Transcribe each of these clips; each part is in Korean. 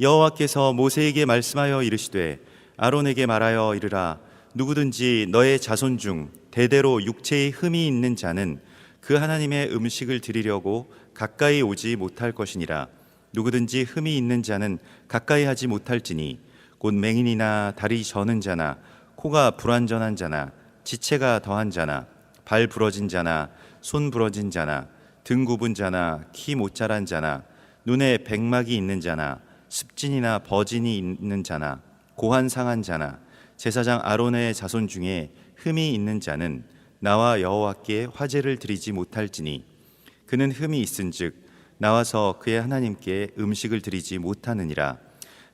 여호와께서 모세에게 말씀하여 이르시되 아론에게 말하여 이르라. 누구든지 너의 자손 중 대대로 육체의 흠이 있는 자는 그 하나님의 음식을 드리려고 가까이 오지 못할 것이니라. 누구든지 흠이 있는 자는 가까이 하지 못할지니 곧 맹인이나 다리 저는 자나 코가 불완전한 자나 지체가 더한 자나 발 부러진 자나 손 부러진 자나 등 굽은 자나 키 못 자란 자나 눈에 백막이 있는 자나 습진이나 버진이 있는 자나 고한 상한 자나 제사장 아론의 자손 중에 흠이 있는 자는 나와 여호와께 화제를 드리지 못할지니 그는 흠이 있은즉 나와서 그의 하나님께 음식을 드리지 못하느니라.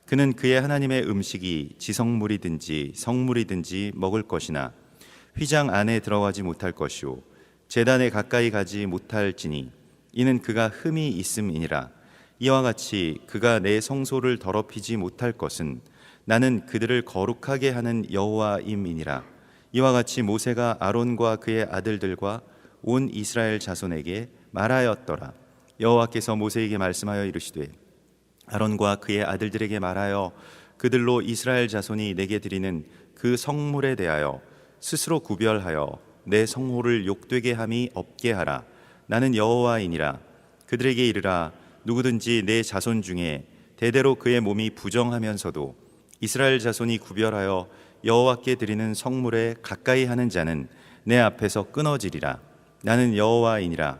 그는 그의 하나님의 음식이 지성물이든지 성물이든지 먹을 것이나 휘장 안에 들어가지 못할 것이요 제단에 가까이 가지 못할지니 이는 그가 흠이 있음이니라. 이와 같이 그가 내 성소를 더럽히지 못할 것은 나는 그들을 거룩하게 하는 여호와임이니라. 이와 같이 모세가 아론과 그의 아들들과 온 이스라엘 자손에게 말하였더라. 여호와께서 모세에게 말씀하여 이르시되 아론과 그의 아들들에게 말하여 그들로 이스라엘 자손이 내게 드리는 그 성물에 대하여 스스로 구별하여 내 성호를 욕되게 함이 없게 하라. 나는 여호와이니라. 그들에게 이르라. 누구든지 내 자손 중에 대대로 그의 몸이 부정하면서도 이스라엘 자손이 구별하여 여호와께 드리는 성물에 가까이 하는 자는 내 앞에서 끊어지리라. 나는 여호와이니라.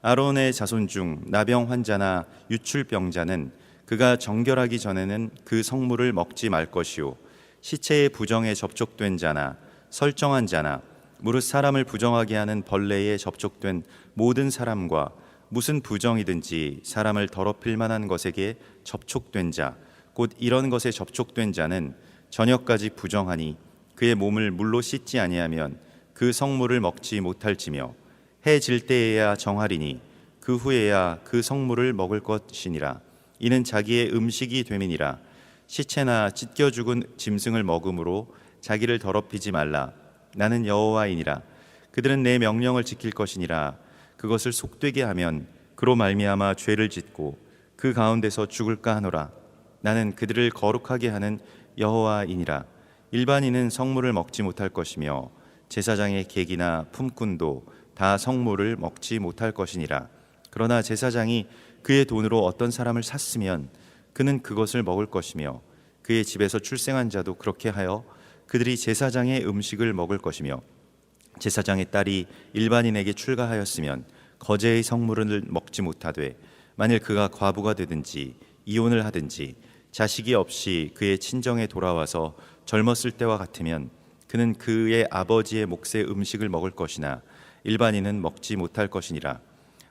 아론의 자손 중 나병 환자나 유출병자는 그가 정결하기 전에는 그 성물을 먹지 말 것이요 시체의 부정에 접촉된 자나 설정한 자나 무릇 사람을 부정하게 하는 벌레에 접촉된 모든 사람과 무슨 부정이든지 사람을 더럽힐 만한 것에게 접촉된 자 곧 이런 것에 접촉된 자는 저녁까지 부정하니 그의 몸을 물로 씻지 아니하면 그 성물을 먹지 못할지며 해 질 때에야 정하리니 그 후에야 그 성물을 먹을 것이니라. 이는 자기의 음식이 됨이니라. 시체나 찢겨 죽은 짐승을 먹음으로 자기를 더럽히지 말라. 나는 여호와이니라. 그들은 내 명령을 지킬 것이니라. 그것을 속되게 하면 그로 말미암아 죄를 짓고 그 가운데서 죽을까 하노라. 나는 그들을 거룩하게 하는 여호와이니라. 일반인은 성물을 먹지 못할 것이며 제사장의 객이나 품꾼도 다 성물을 먹지 못할 것이니라. 그러나 제사장이 그의 돈으로 어떤 사람을 샀으면 그는 그것을 먹을 것이며 그의 집에서 출생한 자도 그렇게 하여 그들이 제사장의 음식을 먹을 것이며 제사장의 딸이 일반인에게 출가하였으면 거제의 성물을 먹지 못하되 만일 그가 과부가 되든지 이혼을 하든지 자식이 없이 그의 친정에 돌아와서 젊었을 때와 같으면 그는 그의 아버지의 몫의 음식을 먹을 것이나 일반인은 먹지 못할 것이니라.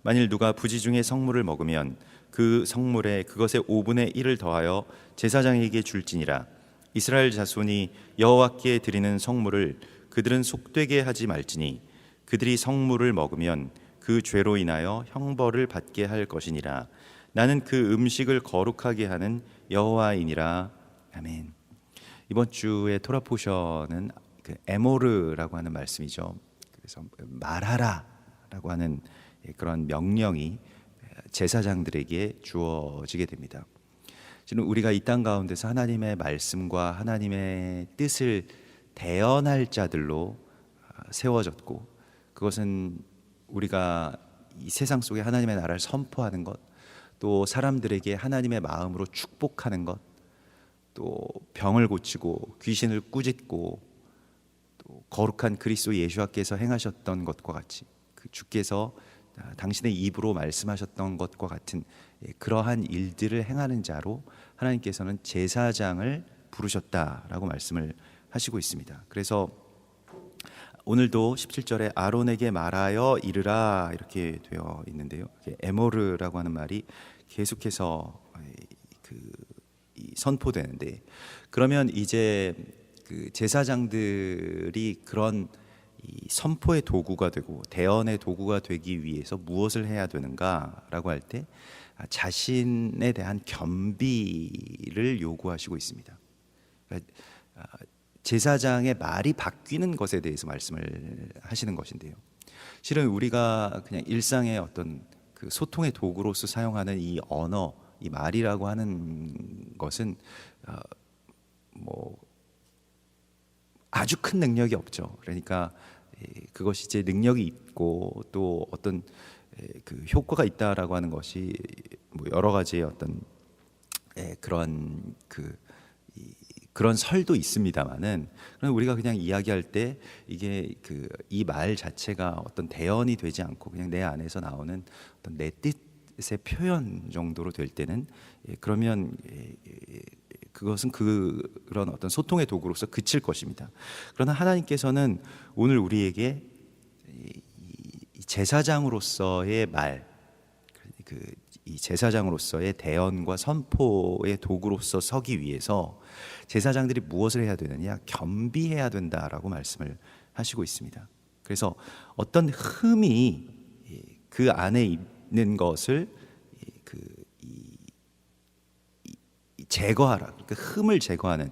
만일 누가 부지 중에 성물을 먹으면 그 성물에 그것의 5분의 1을 더하여 제사장에게 줄지니라. 이스라엘 자손이 여호와께 드리는 성물을 그들은 속되게 하지 말지니 그들이 성물을 먹으면 그 죄로 인하여 형벌을 받게 할 것이니라. 나는 그 음식을 거룩하게 하는 여호와이니라. 아멘. 이번 주의 토라 포션은 그 에모르라고 하는 말씀이죠. 그래서 말하라라고 하는 그런 명령이 제사장들에게 주어지게 됩니다. 지금 우리가 이 땅 가운데서 하나님의 말씀과 하나님의 뜻을 대언할 자들로 세워졌고, 그것은 우리가 이 세상 속에 하나님의 나라를 선포하는 것, 또 사람들에게 하나님의 마음으로 축복하는 것, 또 병을 고치고 귀신을 꾸짖고 또 거룩한 그리스도 예수께서 행하셨던 것과 같이 그 주께서 당신의 입으로 말씀하셨던 것과 같은 그러한 일들을 행하는 자로 하나님께서는 제사장을 부르셨다라고 말씀을 하시고 있습니다. 그래서 오늘도 17절에 아론에게 말하여 이르라 이렇게 되어 있는데요. 에모르라고 하는 말이 계속해서 선포되는데, 그러면 이제 그 제사장들이 그런 이 선포의 도구가 되고 대언의 도구가 되기 위해서 무엇을 해야 되는가라고 할 때 자신에 대한 겸비를 요구하시고 있습니다. 그러니까 제사장의 말이 바뀌는 것에 대해서 말씀을 하시는 것인데요. 실은 우리가 그냥 일상의 어떤 그 소통의 도구로서 사용하는 이 언어, 이 말이라고 하는 것은 뭐 아주 큰 능력이 없죠. 그러니까 그것이 이제 능력이 있고 또 어떤 그 효과가 있다라고 하는 것이 뭐 여러 가지의 어떤 그런 그런 설도 있습니다만은, 우리가 그냥 이야기할 때 이게 이 말 자체가 어떤 대언이 되지 않고 그냥 내 안에서 나오는 어떤 내 뜻의 표현 정도로 될 때는 그러면 그것은 그런 어떤 소통의 도구로서 그칠 것입니다. 그러나 하나님께서는 오늘 우리에게 이 제사장으로서의 말, 이 제사장으로서의 대언과 선포의 도구로서 서기 위해서 제사장들이 무엇을 해야 되느냐? 겸비해야 된다라고 말씀을 하시고 있습니다. 그래서 어떤 흠이 그 안에 있는 것을 제거하라. 그 흠을 제거하는,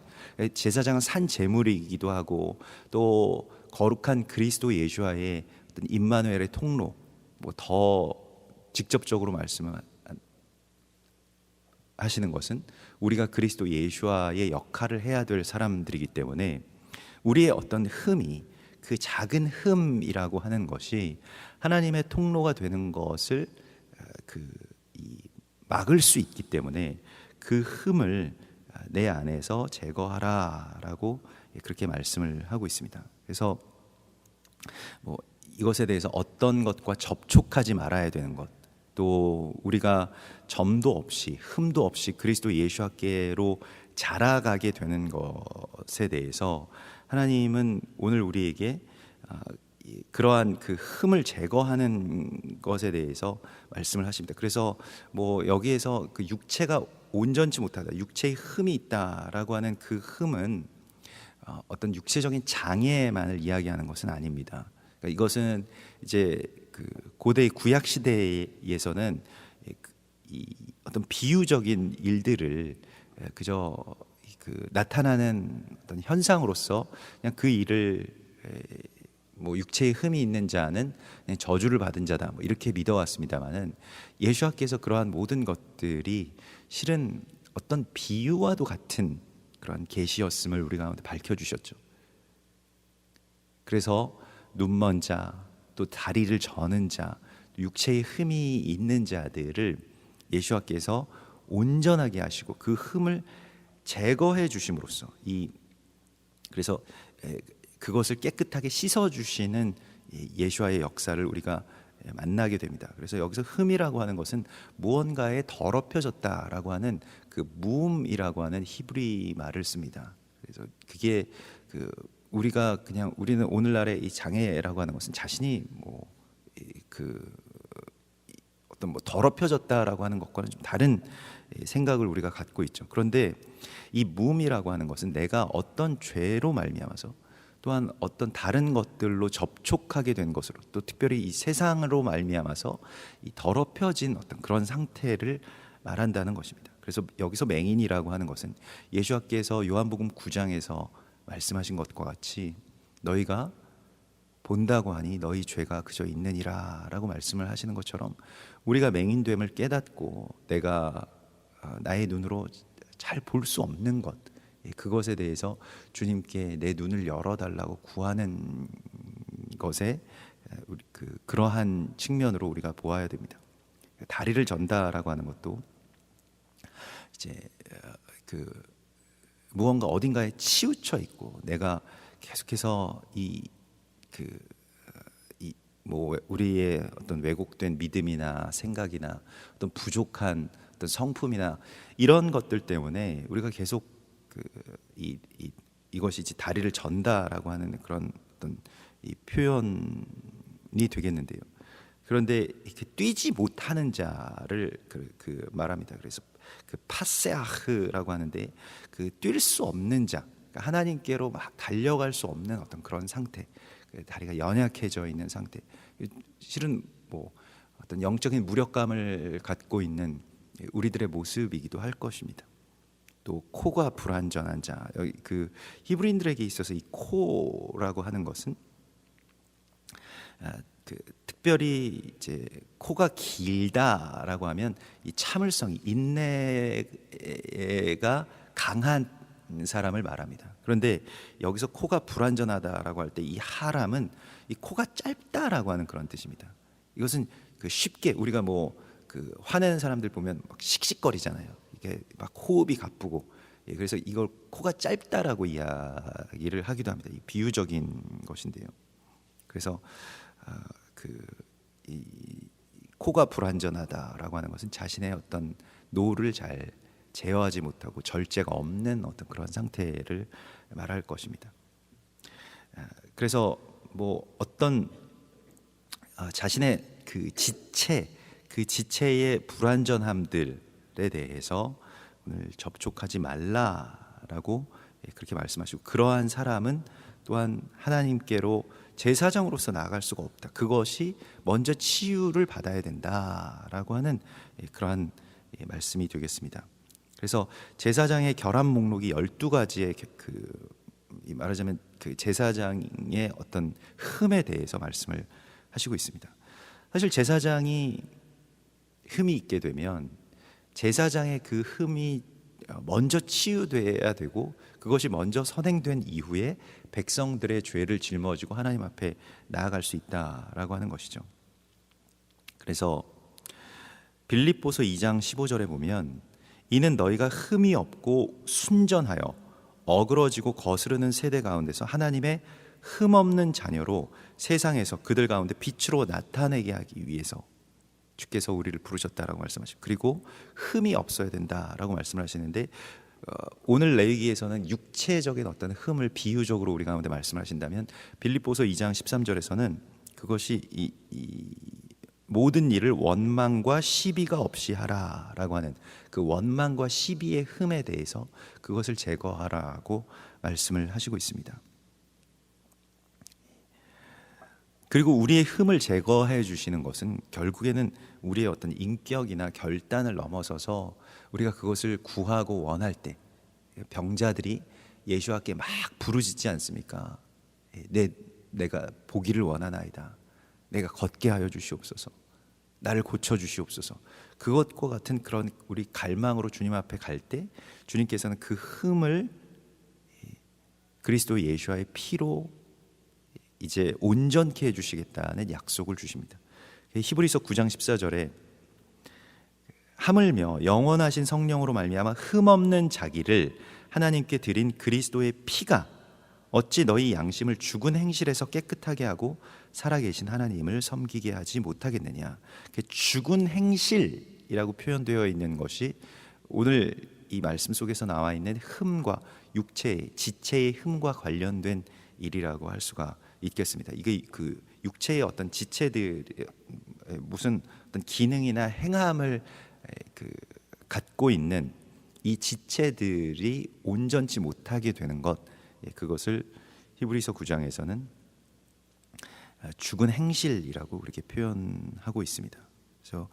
제사장은 산 제물이기도 하고 또 거룩한 그리스도 예수와의 어떤 임마누엘의 통로, 뭐 더 직접적으로 말씀을 하시는 것은 우리가 그리스도 예수와의 역할을 해야 될 사람들이기 때문에 우리의 어떤 흠이, 그 작은 흠이라고 하는 것이 하나님의 통로가 되는 것을 막을 수 있기 때문에 그 흠을 내 안에서 제거하라라고 그렇게 말씀을 하고 있습니다. 그래서 뭐 이것에 대해서 어떤 것과 접촉하지 말아야 되는 것, 또 우리가 점도 없이 흠도 없이 그리스도 예수께로 자라가게 되는 것에 대해서 하나님은 오늘 우리에게 그러한 그 흠을 제거하는 것에 대해서 말씀을 하십니다. 그래서 뭐 여기에서 그 육체가 온전치 못하다, 육체의 흠이 있다라고 하는 그 흠은 어떤 육체적인 장애만을 이야기하는 것은 아닙니다. 그러니까 이것은 이제 그 고대의 구약 시대에서는 이 어떤 비유적인 일들을 그저 나타나는 어떤 현상으로서 그냥 그 일을 뭐 육체의 흠이 있는 자는 그냥 저주를 받은 자다, 뭐 이렇게 믿어왔습니다만은 예수께서 그러한 모든 것들이 실은 어떤 비유와도 같은 그런 계시였음을 우리 가운데 밝혀주셨죠. 그래서 눈먼 자, 또 다리를 저는 자, 육체의 흠이 있는 자들을 예수께서 온전하게 하시고 그 흠을 제거해 주심으로써 그래서 그것을 깨끗하게 씻어 주시는 예수와의 역사를 우리가 만나게 됩니다. 그래서 여기서 흠이라고 하는 것은 무언가에 더럽혀졌다라고 하는 그 무음이라고 하는 히브리 말을 씁니다. 그래서 그게 우리는 오늘날의 이 장애라고 하는 것은 자신이 어떤 더럽혀졌다라고 하는 것과는 좀 다른 생각을 우리가 갖고 있죠. 그런데 이 무음이라고 하는 것은 내가 어떤 죄로 말미암아서 또한 어떤 다른 것들로 접촉하게 된 것으로, 또 특별히 이 세상으로 말미암아서 이 더럽혀진 어떤 그런 상태를 말한다는 것입니다. 그래서 여기서 맹인이라고 하는 것은 예수께서 요한복음 9장에서 말씀하신 것과 같이 너희가 본다고 하니 너희 죄가 그저 있느니라 라고 말씀을 하시는 것처럼 우리가 맹인됨을 깨닫고 내가 나의 눈으로 잘 볼 수 없는 것, 그것에 대해서 주님께 내 눈을 열어달라고 구하는 것에 그러한 측면으로 우리가 보아야 됩니다. 다리를 전다라고 하는 것도 이제 무언가 어딘가에 치우쳐 있고 내가 계속해서 우리의 어떤 왜곡된 믿음이나 생각이나 어떤 부족한 어떤 성품이나 이런 것들 때문에 우리가 계속 이것이 이제 다리를 전다라고 하는 그런 어떤 이 표현이 되겠는데요. 그런데 이렇게 뛰지 못하는 자를 말합니다. 그래서 파세아흐라고 하는데 뛸 수 없는 자, 그러니까 하나님께로 막 달려갈 수 없는 어떤 그런 상태, 다리가 연약해져 있는 상태. 실은 뭐 어떤 영적인 무력감을 갖고 있는 우리들의 모습이기도 할 것입니다. 또 코가 불완전한 자, 히브리인들에게 있어서 이 코라고 하는 것은 특별히 이제 코가 길다라고 하면 이 참을성이 인내가 강한 사람을 말합니다. 그런데 여기서 코가 불완전하다라고 할 때 이 하람은 이 코가 짧다라고 하는 그런 뜻입니다. 이것은 쉽게 우리가 화내는 사람들 보면 막 씩씩거리잖아요. 이게 막 호흡이 가쁘고, 그래서 이걸 코가 짧다라고 이야기를 하기도 합니다. 이 비유적인 것인데요. 그래서 이 코가 불완전하다라고 하는 것은 자신의 어떤 노를 잘 제어하지 못하고 절제가 없는 어떤 그런 상태를 말할 것입니다. 그래서 어떤 자신의 그 지체의 불완전함들에 대해서 오늘 접촉하지 말라라고 그렇게 말씀하시고, 그러한 사람은 또한 하나님께로 제사장으로서 나아갈 수가 없다. 그것이 먼저 치유를 받아야 된다라고 하는 그러한 말씀이 되겠습니다. 그래서 제사장의 결함 목록이 12가지의 말하자면 그 제사장의 어떤 흠에 대해서 말씀을 하시고 있습니다. 사실 제사장이 흠이 있게 되면 제사장의 그 흠이 먼저 치유돼야 되고, 그것이 먼저 선행된 이후에 백성들의 죄를 짊어지고 하나님 앞에 나아갈 수 있다라고 하는 것이죠. 그래서 빌립보서 2장 15절에 보면, 이는 너희가 흠이 없고 순전하여 어그러지고 거스르는 세대 가운데서 하나님의 흠 없는 자녀로 세상에서 그들 가운데 빛으로 나타내게 하기 위해서 주께서 우리를 부르셨다라고 말씀하시고, 그리고 흠이 없어야 된다라고 말씀을 하시는데, 오늘 레위기에서는 육체적인 어떤 흠을 비유적으로 우리 가운데 말씀하신다면, 빌립보서 2장 13절에서는 그것이 이 모든 일을 원망과 시비가 없이 하라라고 하는 그 원망과 시비의 흠에 대해서 그것을 제거하라고 말씀을 하시고 있습니다. 그리고 우리의 흠을 제거해 주시는 것은 결국에는 우리의 어떤 인격이나 결단을 넘어서서 우리가 그것을 구하고 원할 때, 병자들이 예수와께 막 부르짖지 않습니까? 내가 보기를 원하나이다. 내가 걷게 하여 주시옵소서. 나를 고쳐 주시옵소서. 그것과 같은 그런 우리 갈망으로 주님 앞에 갈 때, 주님께서는 그 흠을 그리스도 예수와의 피로 이제 온전케 해주시겠다는 약속을 주십니다. 히브리서 9장 14절에 하물며 영원하신 성령으로 말미암아 흠없는 자기를 하나님께 드린 그리스도의 피가 어찌 너희 양심을 죽은 행실에서 깨끗하게 하고 살아계신 하나님을 섬기게 하지 못하겠느냐. 죽은 행실이라고 표현되어 있는 것이 오늘 이 말씀 속에서 나와 있는 흠과 지체의 흠과 관련된 일이라고 할 수가 있겠습니다. 이게 그 육체의 어떤 지체들 무슨 어떤 기능이나 행함을 갖고 있는 이 지체들이 온전치 못하게 되는 것, 그것을 히브리서 9장에서는 죽은 행실이라고 그렇게 표현하고 있습니다. 그래서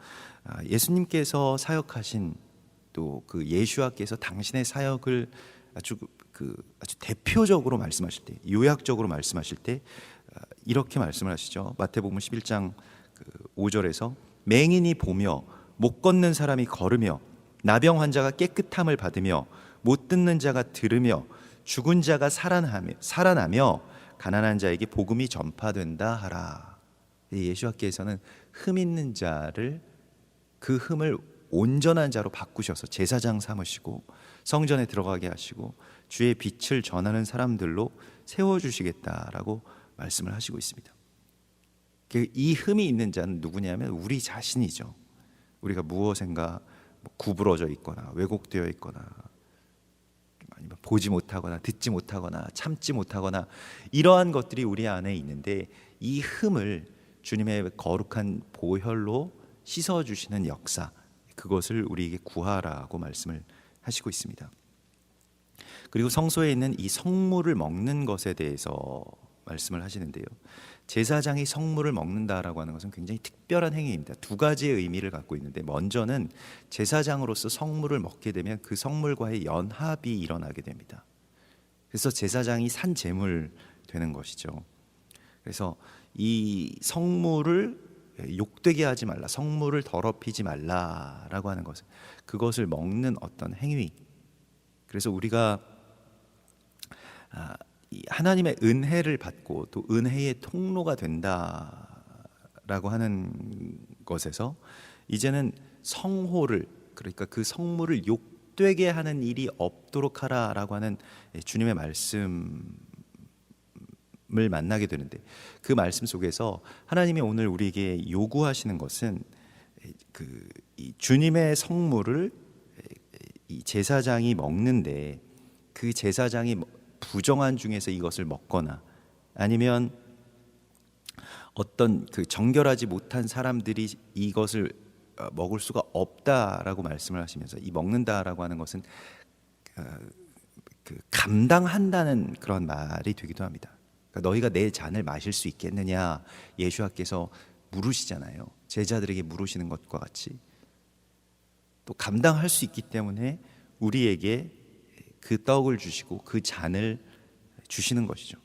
예수님께서 사역하신 또 그 예수와께서 당신의 사역을 아주 대표적으로 말씀하실 때, 요약적으로 말씀하실 때 이렇게 말씀을 하시죠. 마태복음 11장 5절에서 맹인이 보며 못 걷는 사람이 걸으며 나병 환자가 깨끗함을 받으며 못 듣는 자가 들으며 죽은 자가 살아나며 가난한 자에게 복음이 전파된다 하라. 예수와께서는 흠 있는 자를 그 흠을 온전한 자로 바꾸셔서 제사장 삼으시고 성전에 들어가게 하시고 주의 빛을 전하는 사람들로 세워주시겠다라고 말씀을 하시고 있습니다. 이 흠이 있는 자는 누구냐면 우리 자신이죠. 우리가 무엇인가 구부러져 있거나 왜곡되어 있거나 아니면 보지 못하거나 듣지 못하거나 참지 못하거나 이러한 것들이 우리 안에 있는데, 이 흠을 주님의 거룩한 보혈로 씻어주시는 역사, 그것을 우리에게 구하라고 말씀을 하시고 있습니다. 그리고 성소에 있는 이 성물을 먹는 것에 대해서 말씀을 하시는데요, 제사장이 성물을 먹는다라고 하는 것은 굉장히 특별한 행위입니다. 두 가지의 의미를 갖고 있는데, 먼저는 제사장으로서 성물을 먹게 되면 그 성물과의 연합이 일어나게 됩니다. 그래서 제사장이 산 제물 되는 것이죠. 그래서 이 성물을 욕되게 하지 말라, 성물을 더럽히지 말라라고 하는 것은 그것을 먹는 어떤 행위. 그래서 우리가 이 하나님의 은혜를 받고 또 은혜의 통로가 된다라고 하는 것에서 이제는 성호를, 그러니까 그 성물을 욕되게 하는 일이 없도록 하라라고 하는 주님의 말씀을 만나게 되는데, 그 말씀 속에서 하나님이 오늘 우리에게 요구하시는 것은 이 주님의 성물을 이 제사장이 먹는데, 그 제사장이 부정한 중에서 이것을 먹거나 아니면 어떤 그 정결하지 못한 사람들이 이것을 먹을 수가 없다라고 말씀을 하시면서, 이 먹는다라고 하는 것은 그 감당한다는 그런 말이 되기도 합니다. 그러니까 너희가 내 잔을 마실 수 있겠느냐, 예수께서 물으시잖아요. 제자들에게 물으시는 것과 같이 또 감당할 수 있기 때문에 우리에게 그 떡을 주시고 그 잔을 주시는 것이죠.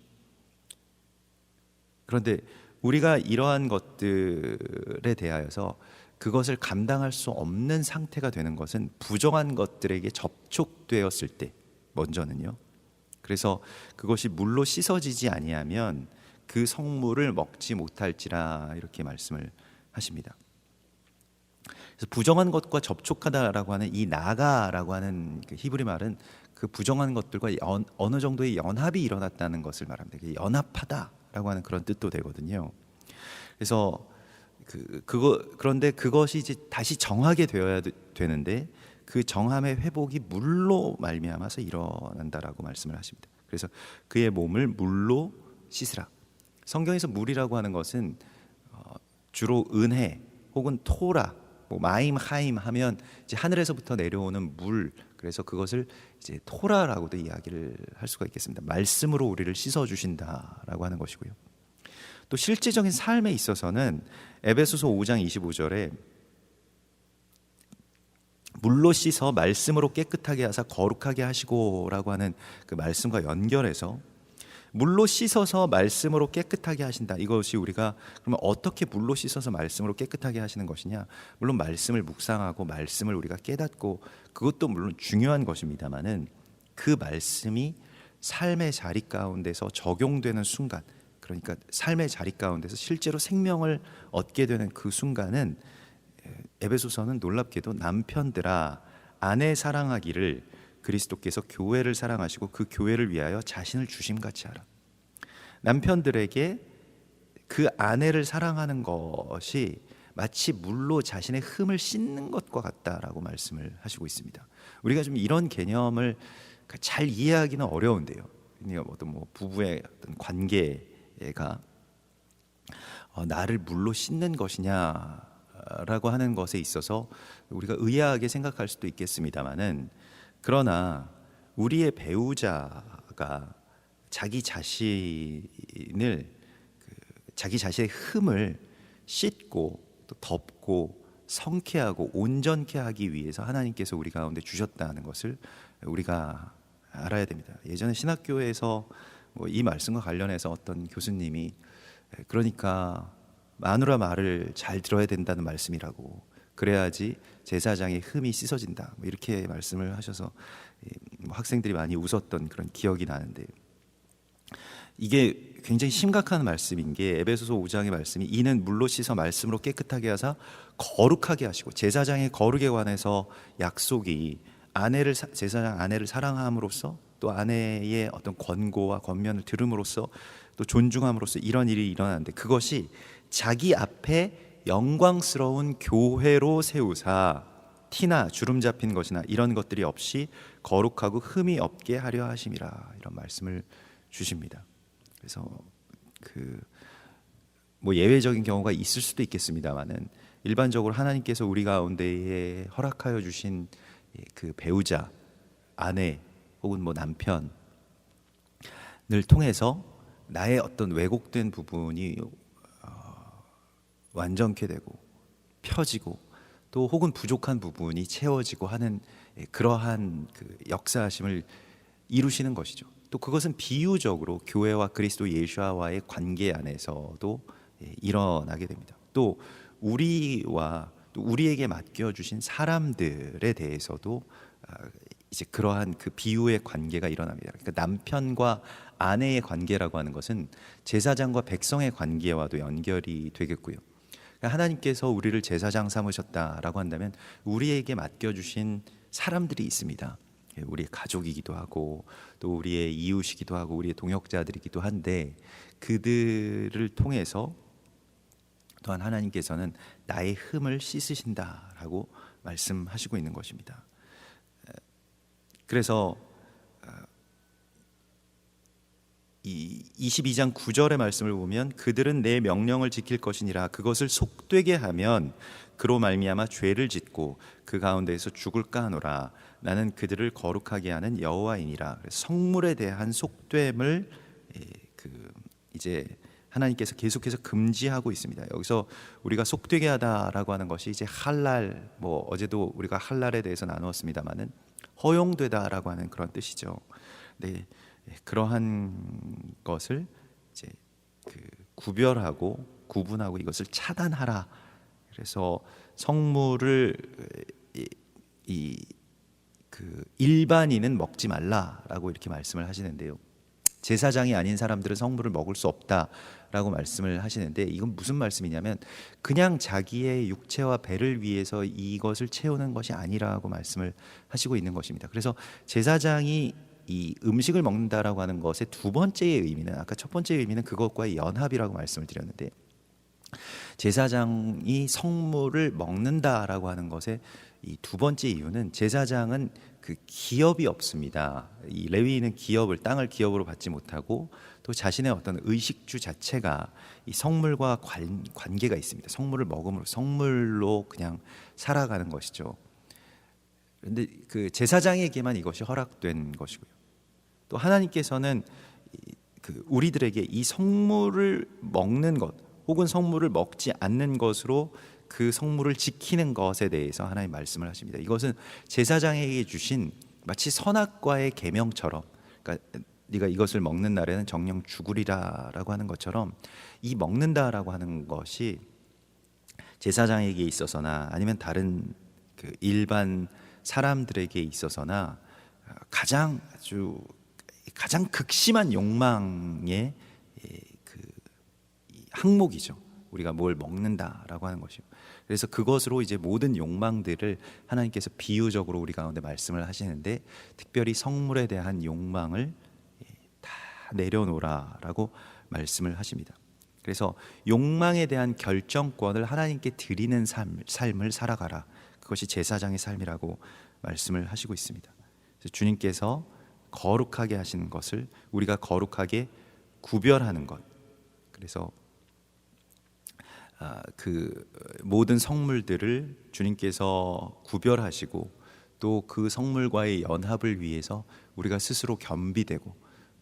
그런데 우리가 이러한 것들에 대하여서 그것을 감당할 수 없는 상태가 되는 것은 부정한 것들에게 접촉되었을 때 먼저는요. 그래서 그것이 물로 씻어지지 아니하면 그 성물을 먹지 못할지라, 이렇게 말씀을 하십니다. 그래서 부정한 것과 접촉하다라고 하는 이 나가라고 하는 그 히브리 말은 그 부정한 것들과 어느 정도의 연합이 일어났다는 것을 말합니다. 연합하다라고 하는 그런 뜻도 되거든요. 그래서 그런데 그것이 이제 다시 정하게 되어야 되는데, 그 정함의 회복이 물로 말미암아서 일어난다라고 말씀을 하십니다. 그래서 그의 몸을 물로 씻으라. 성경에서 물이라고 하는 것은 주로 은혜 혹은 토라, 뭐 마임 하임 하면 이제 하늘에서부터 내려오는 물, 그래서 그것을 이제 토라라고도 이야기를 할 수가 있겠습니다. 말씀으로 우리를 씻어 주신다라고 하는 것이고요. 또 실제적인 삶에 있어서는 에베소서 5장 25절에 물로 씻어 말씀으로 깨끗하게 하사 거룩하게 하시고라고 하는 그 말씀과 연결해서 물로 씻어서 말씀으로 깨끗하게 하신다. 이것이 우리가 그러면 어떻게 물로 씻어서 말씀으로 깨끗하게 하시는 것이냐? 물론 말씀을 묵상하고 말씀을 우리가 깨닫고 그것도 물론 중요한 것입니다만은, 그 말씀이 삶의 자리 가운데서 적용되는 순간, 그러니까 삶의 자리 가운데서 실제로 생명을 얻게 되는 그 순간은, 에베소서는 놀랍게도 남편들아 아내 사랑하기를 그리스도께서 교회를 사랑하시고 그 교회를 위하여 자신을 주심같이 하라. 남편들에게 그 아내를 사랑하는 것이 마치 물로 자신의 흠을 씻는 것과 같다라고 말씀을 하시고 있습니다. 우리가 좀 이런 개념을 잘 이해하기는 어려운데요. 어떤 뭐 부부의 어떤 관계가 나를 물로 씻는 것이냐라고 하는 것에 있어서 우리가 의아하게 생각할 수도 있겠습니다만은, 그러나 우리의 배우자가 자기 자신의 흠을 씻고 또 덮고 성케하고 온전케 하기 위해서 하나님께서 우리 가운데 주셨다는 것을 우리가 알아야 됩니다. 예전에 신학교에서 이 말씀과 관련해서 어떤 교수님이, 그러니까 마누라 말을 잘 들어야 된다는 말씀이라고, 그래야지 제사장의 흠이 씻어진다, 이렇게 말씀을 하셔서 학생들이 많이 웃었던 그런 기억이 나는데, 이게 굉장히 심각한 말씀인 게 에베소서 5장의 말씀이 이는 물로 씻어 말씀으로 깨끗하게 하사 거룩하게 하시고, 제사장의 거룩에 관해서 약속이 제사장 아내를 사랑함으로써 또 아내의 어떤 권고와 권면을 들음으로써 또 존중함으로써 이런 일이 일어나는데, 그것이 자기 앞에 영광스러운 교회로 세우사 티나 주름 잡힌 것이나 이런 것들이 없이 거룩하고 흠이 없게 하려 하심이라, 이런 말씀을 주십니다. 그래서 뭐 예외적인 경우가 있을 수도 있겠습니다만은, 일반적으로 하나님께서 우리 가운데에 허락하여 주신 그 배우자, 아내 혹은 뭐 남편을 통해서 나의 어떤 왜곡된 부분이 완전케 되고 펴지고 또 혹은 부족한 부분이 채워지고 하는 그러한 그 역사하심을 이루시는 것이죠. 또 그것은 비유적으로 교회와 그리스도 예수와의 관계 안에서도 일어나게 됩니다. 또 우리와 또 우리에게 맡겨주신 사람들에 대해서도 이제 그러한 그 비유의 관계가 일어납니다. 그러니까 남편과 아내의 관계라고 하는 것은 제사장과 백성의 관계와도 연결이 되겠고요. 그러니까 하나님께서 우리를 제사장 삼으셨다라고 한다면 우리에게 맡겨주신 사람들이 있습니다. 우리의 가족이기도 하고 또 우리의 이웃이기도 하고 우리의 동역자들이기도 한데 그들을 통해서 또한 하나님께서는 나의 흠을 씻으신다라고 말씀하시고 있는 것입니다. 그래서 이 22장 9절의 말씀을 보면 그들은 내 명령을 지킬 것이니라 그것을 속되게 하면 그로 말미암아 죄를 짓고 그 가운데에서 죽을까 하노라 나는 그들을 거룩하게 하는 여호와이니라. 성물에 대한 속됨을 이제 하나님께서 계속해서 금지하고 있습니다. 여기서 우리가 속되게 하다라고 하는 것이 이제 할랄, 어제도 우리가 할랄에 대해서 나누었습니다만은 허용되다라고 하는 그런 뜻이죠. 네, 그러한 것을 이제 구별하고 구분하고 이것을 차단하라. 그래서 성물을 일반인은 먹지 말라라고 이렇게 말씀을 하시는데요. 제사장이 아닌 사람들은 성물을 먹을 수 없다라고 말씀을 하시는데 이건 무슨 말씀이냐면 그냥 자기의 육체와 배를 위해서 이것을 채우는 것이 아니라고 말씀을 하시고 있는 것입니다. 그래서 제사장이 이 음식을 먹는다라고 하는 것의 두 번째의 의미는 아까 첫 번째 의미는 그것과의 연합이라고 말씀을 드렸는데 제사장이 성물을 먹는다라고 하는 것의 이 두 번째 이유는 제사장은 그 기업이 없습니다. 이 레위인은 땅을 기업으로 받지 못하고 또 자신의 어떤 의식주 자체가 이 성물과 관계가 있습니다. 성물을 먹음으로 성물로 그냥 살아가는 것이죠. 그런데 그 제사장에게만 이것이 허락된 것이고요. 또 하나님께서는 우리들에게 이 성물을 먹는 것 혹은 성물을 먹지 않는 것으로 그 성물을 지키는 것에 대해서 하나님 말씀을 하십니다. 이것은 제사장에게 주신 마치 선악과의 계명처럼, 그러니까 네가 이것을 먹는 날에는 정령 죽으리라라고 하는 것처럼 이 먹는다라고 하는 것이 제사장에게 있어서나 아니면 다른 그 일반 사람들에게 있어서나 가장 극심한 욕망의 항목이죠. 우리가 뭘 먹는다라고 하는 것이요. 그래서 그것으로 이제 모든 욕망들을 하나님께서 비유적으로 우리 가운데 말씀을 하시는데 특별히 성물에 대한 욕망을 다 내려놓으라라고 말씀을 하십니다. 그래서 욕망에 대한 결정권을 하나님께 드리는 삶을 살아가라. 그것이 제사장의 삶이라고 말씀을 하시고 있습니다. 그래서 주님께서 거룩하게 하시는 것을 우리가 거룩하게 구별하는 것. 그래서 그 모든 성물들을 주님께서 구별하시고 또 그 성물과의 연합을 위해서 우리가 스스로 겸비되고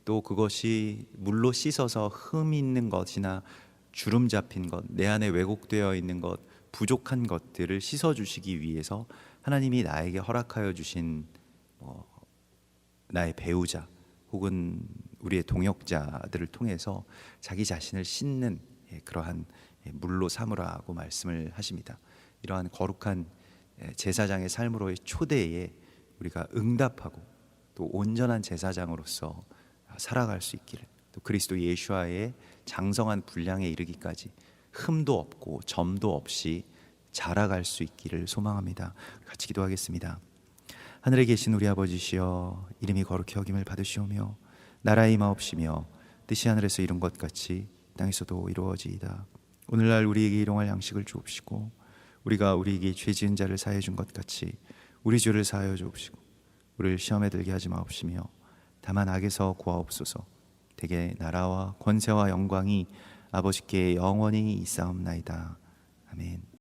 또 그것이 물로 씻어서 흠 있는 것이나 주름 잡힌 것, 내 안에 왜곡되어 있는 것, 부족한 것들을 씻어주시기 위해서 하나님이 나에게 허락하여 주신 나의 배우자 혹은 우리의 동역자들을 통해서 자기 자신을 씻는 그러한 물로 삼으라고 말씀을 하십니다. 이러한 거룩한 제사장의 삶으로의 초대에 우리가 응답하고 또 온전한 제사장으로서 살아갈 수 있기를, 또 그리스도 예수와의 장성한 분량에 이르기까지 흠도 없고 점도 없이 자라갈 수 있기를 소망합니다. 같이 기도하겠습니다. 하늘에 계신 우리 아버지시여, 이름이 거룩히 여김을 받으시오며 나라의 임하옵시며 뜻이 하늘에서 이룬 것 같이 땅에서도 이루어지이다. 오늘날 우리에게 일용할 양식을 주옵시고 우리가 우리에게 죄 지은 자를 사하여 준 것 같이 우리 죄를 사하여 주옵시고 우리를 시험에 들게 하지 마옵시며 다만 악에서 구하옵소서. 대개 나라와 권세와 영광이 아버지께 영원히 있사옵나이다. 아멘.